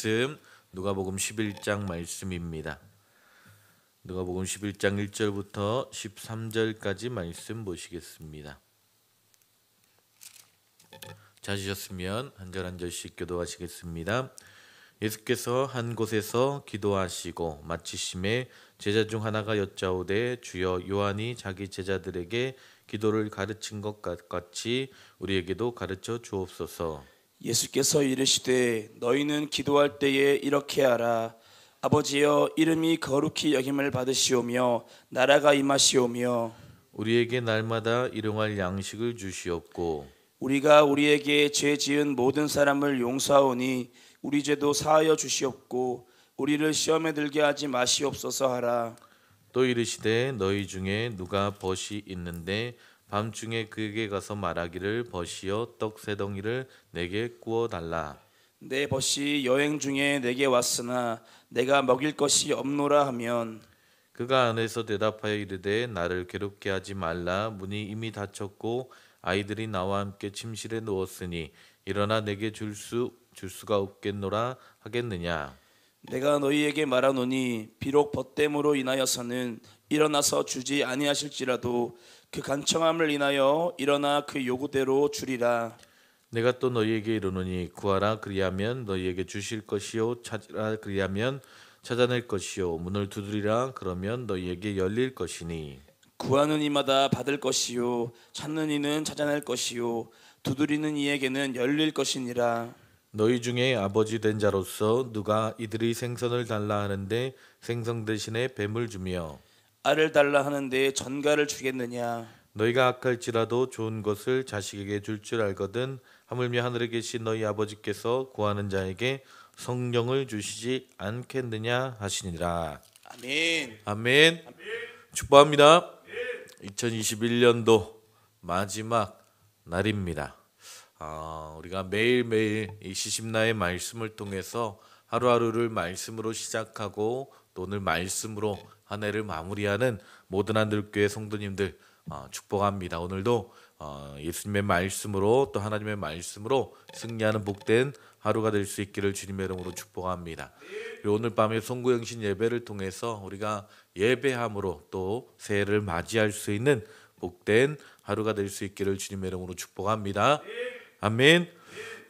말씀 누가복음 11장 말씀입니다. 누가복음 11장 1절부터 13절까지 말씀 보시겠습니다. 찾으셨으면 한 절 한 절씩 교도하시겠습니다. 예수께서 한 곳에서 기도하시고 마치심에 제자 중 하나가 여짜오되 주여 요한이 자기 제자들에게 기도를 가르친 것 같이 우리에게도 가르쳐 주옵소서. 예수께서 이르시되 너희는 기도할 때에 이렇게 하라. 아버지여 이름이 거룩히 여김을 받으시오며 나라가 임하시오며 우리에게 날마다 일용할 양식을 주시옵고 우리가 우리에게 죄 지은 모든 사람을 용서하오니 우리 죄도 사하여 주시옵고 우리를 시험에 들게 하지 마시옵소서 하라. 또 이르시되 너희 중에 누가 벗이 있는데 밤중에 그에게 가서 말하기를 벗이여 떡 세 덩이를 내게 구워 달라. 내 벗이 여행 중에 내게 왔으나 내가 먹일 것이 없노라 하면 그가 안에서 대답하여 이르되 나를 괴롭게 하지 말라. 문이 이미 닫혔고 아이들이 나와 함께 침실에 누웠으니 일어나 내게 줄 수가 없겠노라 하겠느냐. 내가 너희에게 말하노니 비록 벗됨으로 인하여서는 일어나서 주지 아니하실지라도 그 간청함을 인하여 일어나 그 요구대로 주리라. 내가 또 너희에게 이르노니 구하라 그리하면 너희에게 주실 것이요 찾으라 그리하면 찾아낼 것이요 문을 두드리라 그러면 너희에게 열릴 것이니 구하는 이마다 받을 것이요 찾는 이는 찾아낼 것이요 두드리는 이에게는 열릴 것이니라. 너희 중에 아버지 된 자로서 누가 이들이 생선을 달라 하는데 생선 대신에 뱀을 주며 알을 달라 하는데 전갈을 주겠느냐. 너희가 악할지라도 좋은 것을 자식에게 줄 줄 알거든 하물며 하늘에 계신 너희 아버지께서 구하는 자에게 성령을 주시지 않겠느냐 하시니라. 아멘. 아멘. 축복합니다. 2021년도 마지막 날입니다. 우리가 매일매일 이 시심나의 말씀을 통해서 하루하루를 말씀으로 시작하고 또 오늘 말씀으로 한 해를 마무리하는 모든 한들교회 성도님들 축복합니다. 오늘도 예수님의 말씀으로 또 하나님의 말씀으로 승리하는 복된 하루가 될 수 있기를 주님의 이름으로 축복합니다. 그리고 오늘 밤에 송구영신 예배를 통해서 우리가 예배함으로 또 새해를 맞이할 수 있는 복된 하루가 될 수 있기를 주님의 이름으로 축복합니다. 아멘.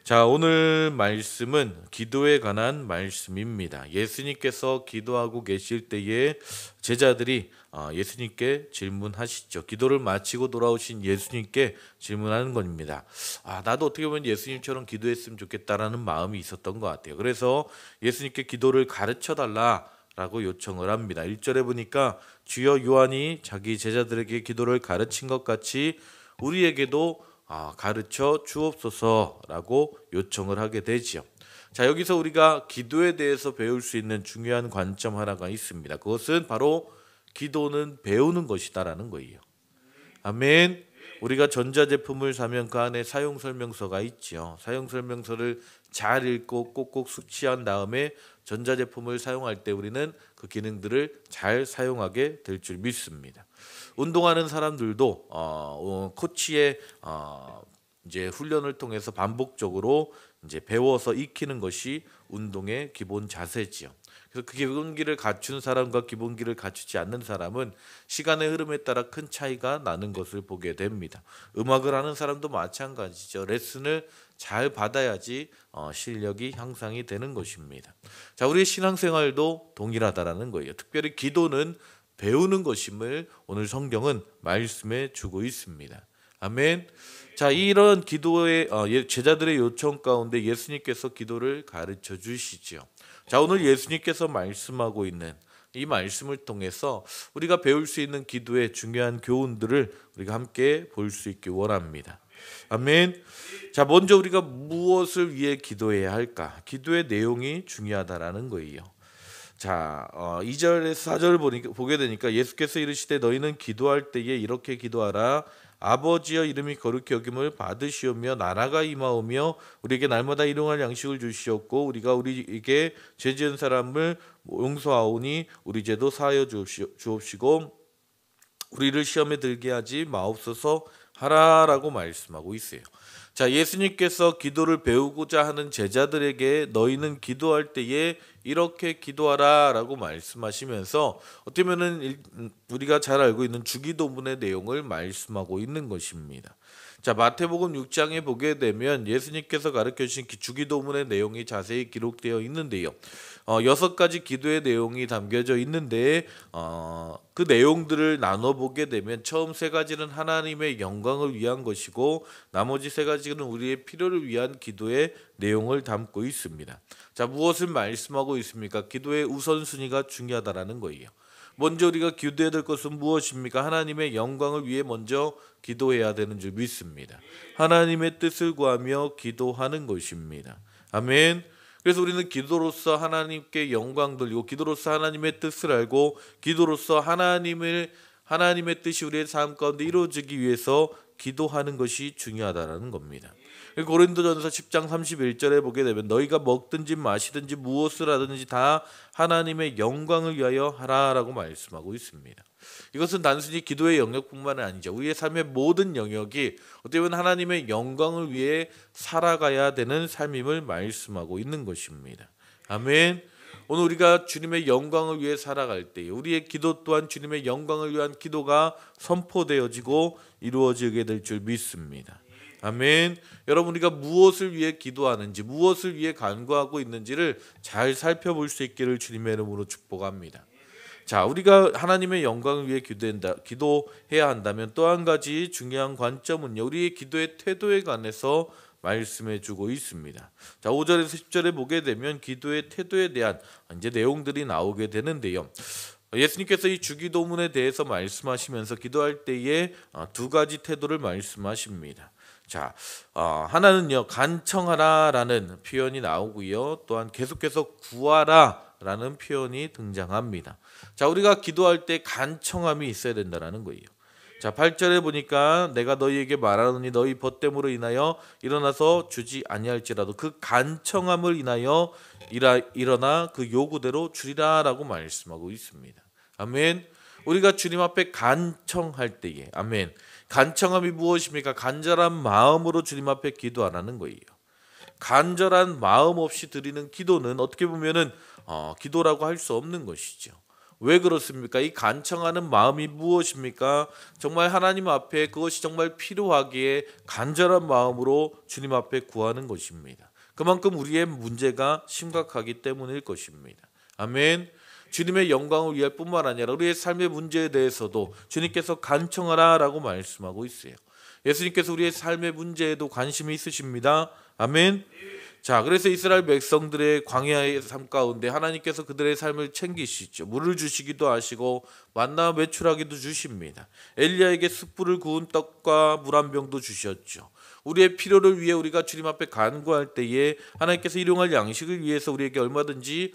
자, 오늘 말씀은 기도에 관한 말씀입니다. 예수님께서 기도하고 계실 때에 제자들이 예수님께 질문하시죠. 기도를 마치고 돌아오신 예수님께 질문하는 겁니다. 나도 어떻게 보면 예수님처럼 기도했으면 좋겠다라는 마음이 있었던 것 같아요. 그래서 예수님께 기도를 가르쳐 달라라고 요청을 합니다. 1절에 보니까 주여 요한이 자기 제자들에게 기도를 가르친 것 같이 우리에게도 가르쳐 주옵소서라고 요청을 하게 되지요. 자, 여기서 우리가 기도에 대해서 배울 수 있는 중요한 관점 하나가 있습니다. 그것은 바로 기도는 배우는 것이다라는 거예요. 아멘. 우리가 전자제품을 사면 그 안에 사용설명서가 있죠. 사용설명서를 잘 읽고 꼭꼭 숙지한 다음에 전자제품을 사용할 때 우리는 그 기능들을 잘 사용하게 될 줄 믿습니다. 운동하는 사람들도 코치의 이제 훈련을 통해서 반복적으로 이제 배워서 익히는 것이 운동의 기본 자세지요. 그래서 그 기본기를 갖춘 사람과 기본기를 갖추지 않는 사람은 시간의 흐름에 따라 큰 차이가 나는 것을 보게 됩니다. 음악을 하는 사람도 마찬가지죠. 레슨을 잘 받아야지 실력이 향상이 되는 것입니다. 자, 우리의 신앙생활도 동일하다라는 거예요. 특별히 기도는 배우는 것임을 오늘 성경은 말씀해 주고 있습니다. 아멘. 자, 이런 기도의 제자들의 요청 가운데 예수님께서 기도를 가르쳐 주시죠. 자, 오늘 예수님께서 말씀하고 있는 이 말씀을 통해서 우리가 배울 수 있는 기도의 중요한 교훈들을 우리가 함께 볼 수 있기 원합니다. 아멘. 자, 먼저 우리가 무엇을 위해 기도해야 할까? 기도의 내용이 중요하다라는 거예요. 자, 2절에서 4절을 보게 되니까 예수께서 이르시되 너희는 기도할 때에 이렇게 기도하라. 아버지여 이름이 거룩히 여김을 받으시오며 나라가 임하오며 우리에게 날마다 일용할 양식을 주시옵고 우리가 우리에게 죄 지은 사람을 용서하오니 우리 죄도 사하여 주옵시고 우리를 시험에 들게 하지 마옵소서 하라라고 말씀하고 있어요. 자, 예수님께서 기도를 배우고자 하는 제자들에게 너희는 기도할 때에 이렇게 기도하라라고 말씀하시면서 어떻게 보면은 우리가 잘 알고 있는 주기도문의 내용을 말씀하고 있는 것입니다. 자, 마태복음 6장에 보게 되면 예수님께서 가르쳐 주신 주기도문의 내용이 자세히 기록되어 있는데요. 6가지 기도의 내용이 담겨져 있는데 그 내용들을 나눠보게 되면 처음 3가지는 하나님의 영광을 위한 것이고 나머지 3가지는 우리의 필요를 위한 기도의 내용을 담고 있습니다. 자, 무엇을 말씀하고 있습니까? 기도의 우선순위가 중요하다라는 거예요. 먼저 우리가 기도해야 될 것은 무엇입니까? 하나님의 영광을 위해 먼저 기도해야 되는 줄 믿습니다. 하나님의 뜻을 구하며 기도하는 것입니다. 아멘. 그래서 우리는 기도로서 하나님께 영광 돌리고 기도로서 하나님의 뜻을 알고 기도로서 하나님의 뜻이 우리의 삶 가운데 이루어지기 위해서 기도하는 것이 중요하다는 겁니다. 고린도전서 10장 31절에 보게 되면 너희가 먹든지 마시든지 무엇을 하든지 다 하나님의 영광을 위하여 하라라고 말씀하고 있습니다. 이것은 단순히 기도의 영역뿐만 아니죠. 우리의 삶의 모든 영역이 어떻게 보면 하나님의 영광을 위해 살아가야 되는 삶임을 말씀하고 있는 것입니다. 아멘. 오늘 우리가 주님의 영광을 위해 살아갈 때 우리의 기도 또한 주님의 영광을 위한 기도가 선포되어지고 이루어지게 될 줄 믿습니다. 아멘. 여러분, 우리가 무엇을 위해 기도하는지 무엇을 위해 간구하고 있는지를 잘 살펴볼 수 있기를 주님의 이름으로 축복합니다. 자, 우리가 하나님의 영광을 위해 기도해야 한다면 또 한 가지 중요한 관점은요, 우리의 기도의 태도에 관해서 말씀해 주고 있습니다. 자, 5절에서 10절에 보게 되면 기도의 태도에 대한 이제 내용들이 나오게 되는데요. 예수님께서 이 주기도문에 대해서 말씀하시면서 기도할 때에 2가지 태도를 말씀하십니다. 자, 하나는요, 간청하라라는 표현이 나오고요. 또한 계속해서 구하라라는 표현이 등장합니다. 자, 우리가 기도할 때 간청함이 있어야 된다는 거예요. 자, 8절에 보니까 내가 너희에게 말하노니 너희 벗됨으로 인하여 일어나서 주지 아니할지라도 그 간청함을 인하여 일어나 그 요구대로 주리라라고 말씀하고 있습니다. 아멘. 우리가 주님 앞에 간청할 때에 아멘. 간청함이 무엇입니까? 간절한 마음으로 주님 앞에 기도하라는 거예요. 간절한 마음 없이 드리는 기도는 어떻게 보면은 기도라고 할 수 없는 것이죠. 왜 그렇습니까? 이 간청하는 마음이 무엇입니까? 정말 하나님 앞에 그것이 정말 필요하기에 간절한 마음으로 주님 앞에 구하는 것입니다. 그만큼 우리의 문제가 심각하기 때문일 것입니다. 아멘. 주님의 영광을 위할 뿐만 아니라 우리의 삶의 문제에 대해서도 주님께서 간청하라라고 말씀하고 있어요. 예수님께서 우리의 삶의 문제에도 관심이 있으십니다. 아멘. 자, 그래서 이스라엘 백성들의 광야의 삶 가운데 하나님께서 그들의 삶을 챙기시죠. 물을 주시기도 하시고 만나 매출하기도 주십니다. 엘리야에게 숯불을 구운 떡과 물 한 병도 주셨죠. 우리의 필요를 위해 우리가 주님 앞에 간구할 때에 하나님께서 일용할 양식을 위해서 우리에게 얼마든지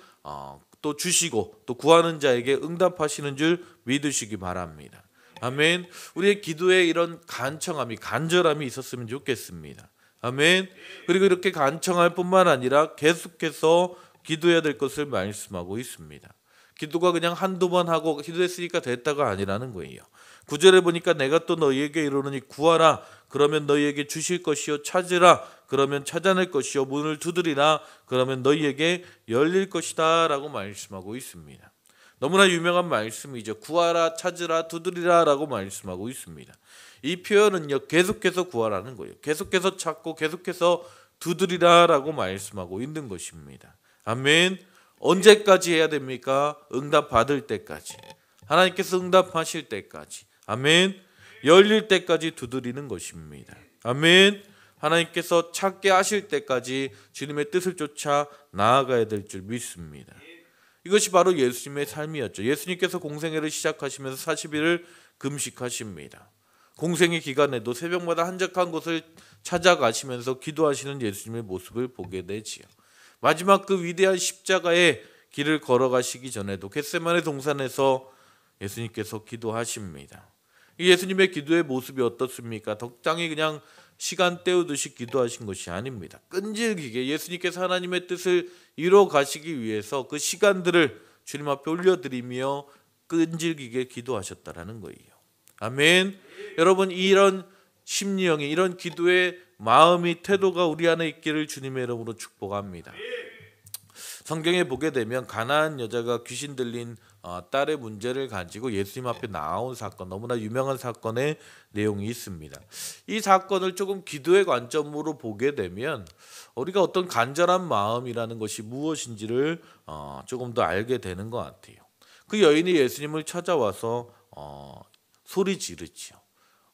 또 주시고 또 구하는 자에게 응답하시는 줄 믿으시기 바랍니다. 아멘. 우리의 기도에 이런 간청함이 간절함이 있었으면 좋겠습니다. 아멘. 그리고 이렇게 간청할 뿐만 아니라 계속해서 기도해야 될 것을 말씀하고 있습니다. 기도가 그냥 한두 번 하고 기도했으니까 됐다가 아니라는 거예요. 9절에 보니까 내가 또 너희에게 이르노니 구하라 그러면 너희에게 주실 것이요 찾으라 그러면 찾아낼 것이요 문을 두드리라 그러면 너희에게 열릴 것이다 라고 말씀하고 있습니다. 너무나 유명한 말씀이죠. 구하라 찾으라 두드리라 라고 말씀하고 있습니다. 이 표현은요, 계속해서 구하라는 거예요. 계속해서 찾고 계속해서 두드리라 라고 말씀하고 있는 것입니다. 아멘. 언제까지 해야 됩니까? 응답 받을 때까지. 하나님께서 응답하실 때까지. 아멘. 열릴 때까지 두드리는 것입니다. 아멘. 하나님께서 찾게 하실 때까지 주님의 뜻을 쫓아 나아가야 될 줄 믿습니다. 이것이 바로 예수님의 삶이었죠. 예수님께서 공생애를 시작하시면서 40일을 금식하십니다. 공생애 기간에도 새벽마다 한적한 곳을 찾아가시면서 기도하시는 예수님의 모습을 보게 되지요. 마지막 그 위대한 십자가의 길을 걸어가시기 전에도 겟세마네 동산에서 예수님께서 기도하십니다. 이 예수님의 기도의 모습이 어떻습니까? 적당히 그냥 시간 때우듯이 기도하신 것이 아닙니다. 끈질기게 예수님께서 하나님의 뜻을 이루어 가시기 위해서 그 시간들을 주님 앞에 올려드리며 끈질기게 기도하셨다라는 거예요. 아멘. 여러분, 이런 심령이 이런 기도의 마음이 태도가 우리 안에 있기를 주님의 이름으로 축복합니다. 성경에 보게 되면 가나안 여자가 귀신 들린 딸의 문제를 가지고 예수님 앞에 나온 사건, 너무나 유명한 사건의 내용이 있습니다. 이 사건을 조금 기도의 관점으로 보게 되면 우리가 어떤 간절한 마음이라는 것이 무엇인지를 조금 더 알게 되는 것 같아요. 그 여인이 예수님을 찾아와서 소리 지르지요.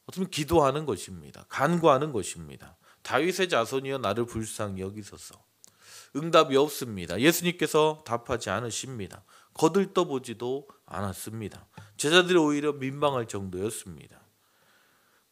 어쩌면 기도하는 것입니다. 간구하는 것입니다. 다윗의 자손이여 나를 불쌍히 여기소서. 응답이 없습니다. 예수님께서 답하지 않으십니다. 거들떠보지도 않았습니다. 제자들이 오히려 민망할 정도였습니다.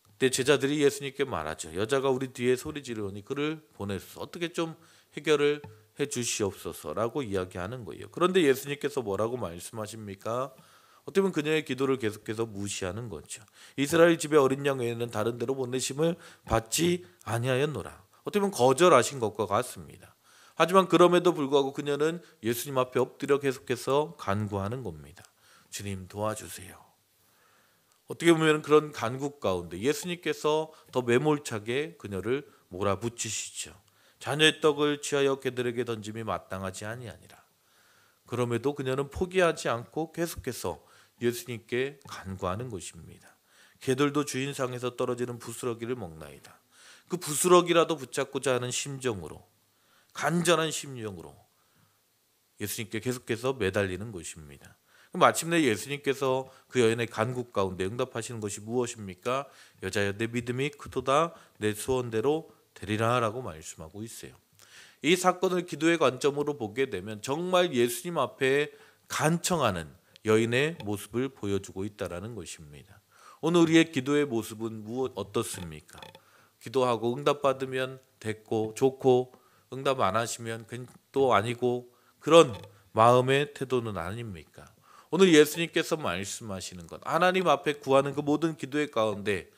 그때 제자들이 예수님께 말하죠. 여자가 우리 뒤에 소리 지르니 그를 보내소서. 어떻게 좀 해결을 해 주시옵소서라고 이야기하는 거예요. 그런데 예수님께서 뭐라고 말씀하십니까? 어떻게 보면 그녀의 기도를 계속해서 무시하는 거죠. 이스라엘 집의 어린 양 외에는 다른 데로 보내심을 받지 아니하였노라. 어떻게 보면 거절하신 것과 같습니다. 하지만 그럼에도 불구하고 그녀는 예수님 앞에 엎드려 계속해서 간구하는 겁니다. 주님 도와주세요. 어떻게 보면 그런 간구 가운데 예수님께서 더 매몰차게 그녀를 몰아붙이시죠. 자녀의 떡을 취하여 개들에게 던짐이 마땅하지 아니하니라. 그럼에도 그녀는 포기하지 않고 계속해서 예수님께 간구하는 것입니다. 개들도 주인상에서 떨어지는 부스러기를 먹나이다. 그 부스러기라도 붙잡고자 하는 심정으로, 간절한 심령으로 예수님께 계속해서 매달리는 것입니다. 마침내 예수님께서 그 여인의 간구 가운데 응답하시는 것이 무엇입니까? 여자여 내 믿음이 크도다 내 소원대로 되리라 라고 말씀하고 있어요. 이 사건을 기도의 관점으로 보게 되면 정말 예수님 앞에 간청하는 여인의 모습을 보여주고 있다는 것입니다. 오늘 우리의 기도의 모습은 어떻습니까? 기도하고 응답받으면 됐고 좋고 응답 안 하시면 또 아니고 그런 마음의 태도는 아닙니까? 오늘 예수님께서 말씀하시는 것, 하나님 앞에 구하는 그 모든 기도의 가운데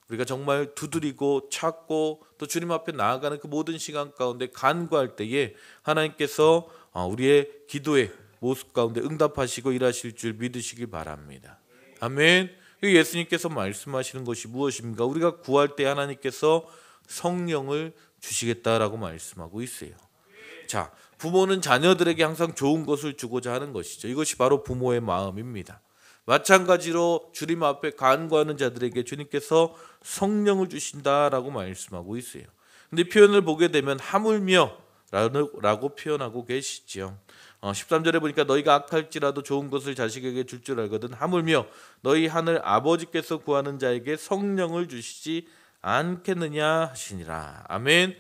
우리가 정말 두드리고 찾고 또 주님 앞에 나아가는 그 모든 시간 가운데 간구할 때에 하나님께서 우리의 기도의 모습 가운데 응답하시고 일하실 줄 믿으시기 바랍니다. 아멘. 예수님께서 말씀하시는 것이 무엇입니까? 우리가 구할 때 하나님께서 성령을 주시겠다라고 말씀하고 있어요. 자, 부모는 자녀들에게 항상 좋은 것을 주고자 하는 것이죠. 이것이 바로 부모의 마음입니다. 마찬가지로 주님 앞에 간구하는 자들에게 주님께서 성령을 주신다라고 말씀하고 있어요. 근데 표현을 보게 되면 하물며 라고 표현하고 계시죠. 13절에 보니까 너희가 악할지라도 좋은 것을 자식에게 줄 줄 알거든 하물며 너희 하늘 아버지께서 구하는 자에게 성령을 주시지 않겠느냐 하시니라. 아멘.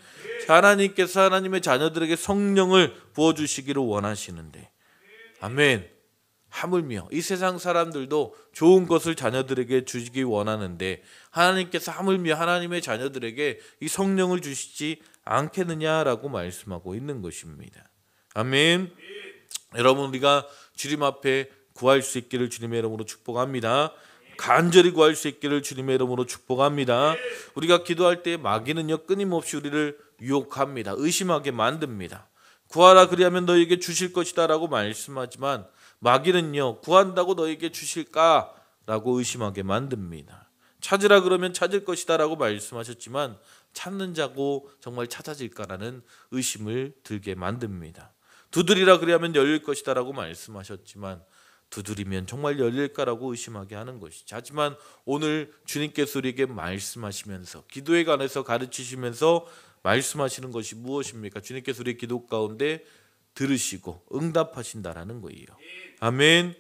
하나님께서 하나님의 자녀들에게 성령을 부어주시기를 원하시는데 아멘. 하물며 이 세상 사람들도 좋은 것을 자녀들에게 주시기 원하는데 하나님께서 하물며 하나님의 자녀들에게 이 성령을 주시지 않겠느냐라고 말씀하고 있는 것입니다. 아멘. 여러분 우리가 주님 앞에 구할 수 있기를 주님의 이름으로 축복합니다. 간절히 구할 수 있기를 주님의 이름으로 축복합니다. 우리가 기도할 때 마귀는요 끊임없이 우리를 유혹합니다. 의심하게 만듭니다. 구하라 그리하면 너에게 주실 것이다 라고 말씀하지만 마귀는요 구한다고 너에게 주실까? 라고 의심하게 만듭니다. 찾으라 그러면 찾을 것이다 라고 말씀하셨지만 찾는 자고 정말 찾아질까라는 의심을 들게 만듭니다. 두드리라 그리하면 열릴 것이다 라고 말씀하셨지만 두드리면 정말 열릴까라고 의심하게 하는 것이죠. 하지만 오늘 주님께서 우리에게 말씀하시면서 기도에 관해서 가르치시면서 말씀하시는 것이 무엇입니까? 주님께서 우리 기도 가운데 들으시고 응답하신다라는 거예요. 아멘.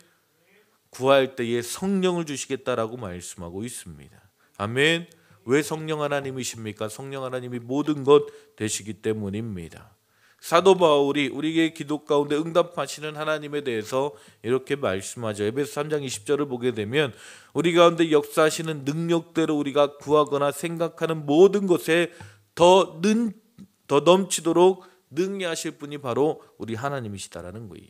구할 때에 성령을 주시겠다라고 말씀하고 있습니다. 아멘. 왜 성령 하나님이십니까? 성령 하나님이 모든 것 되시기 때문입니다. 사도 바울이 우리의 기도 가운데 응답하시는 하나님에 대해서 이렇게 말씀하죠. 에베소 3장 20절을 보게 되면 우리 가운데 역사하시는 능력대로 우리가 구하거나 생각하는 모든 것에 더 넘치도록 능히 하실 분이 바로 우리 하나님이시다라는 거예요.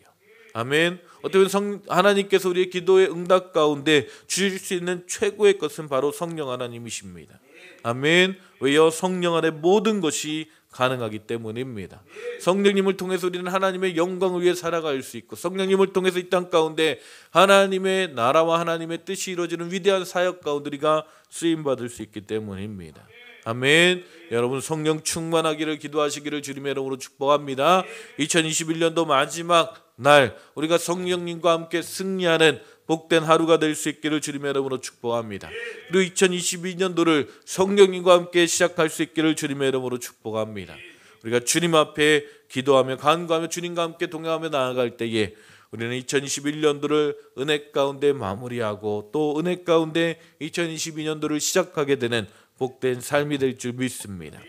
아멘. 어떻게 보면 하나님께서 우리의 기도의 응답 가운데 주실 수 있는 최고의 것은 바로 성령 하나님이십니다. 아멘. 왜요? 성령 안에 모든 것이 가능하기 때문입니다. 성령님을 통해서 우리는 하나님의 영광을 위해 살아갈 수 있고 성령님을 통해서 이 땅 가운데 하나님의 나라와 하나님의 뜻이 이루어지는 위대한 사역 가운데 우리가 쓰임받을 수 있기 때문입니다. 아멘. 여러분 성령 충만하기를 기도하시기를 주님의 이름으로 축복합니다. 2021년도 마지막 날 우리가 성령님과 함께 승리하는 복된 하루가 될 수 있기를 주님의 이름으로 축복합니다. 그리고 2022년도를 성령님과 함께 시작할 수 있기를 주님의 이름으로 축복합니다. 우리가 주님 앞에 기도하며 간구하며 주님과 함께 동행하며 나아갈 때에 우리는 2021년도를 은혜 가운데 마무리하고 또 은혜 가운데 2022년도를 시작하게 되는 복된 삶이 될 줄 믿습니다.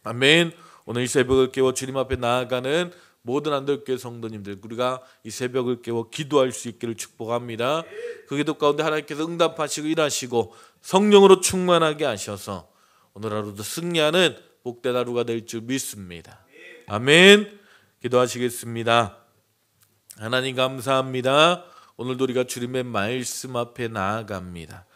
아멘. 오늘 이 새벽을 깨워 주님 앞에 나아가는 모든 안들교회 성도님들, 우리가 이 새벽을 깨워 기도할 수 있기를 축복합니다. 그 기도 가운데 하나님께서 응답하시고 일하시고 성령으로 충만하게 하셔서 오늘 하루도 승리하는 복된 하루가 될 줄 믿습니다. 아멘. 기도하시겠습니다. 하나님 감사합니다. 오늘도 우리가 주님의 말씀 앞에 나아갑니다.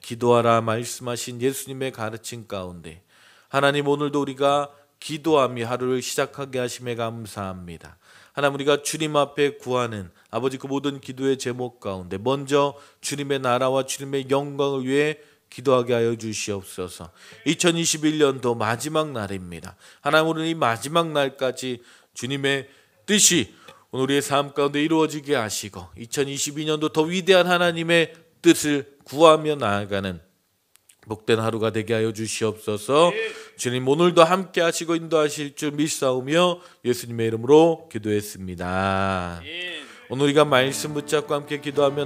기도하라 말씀하신 예수님의 가르침 가운데 하나님 오늘도 우리가 기도하며 하루를 시작하게 하심에 감사합니다. 하나님 우리가 주님 앞에 구하는 아버지 그 모든 기도의 제목 가운데 먼저 주님의 나라와 주님의 영광을 위해 기도하게 하여 주시옵소서. 2021년도 마지막 날입니다. 하나님 오늘 이 마지막 날까지 주님의 뜻이 오늘 우리의 삶 가운데 이루어지게 하시고 2022년도 더 위대한 하나님의 뜻을 구하며 나아가는 복된 하루가 되게 하여 주시옵소서. 주님 오늘도 함께 하시고 인도하실 줄 믿사오며 예수님의 이름으로 기도했습니다. 오늘 우리가 말씀 붙잡고 함께 기도하며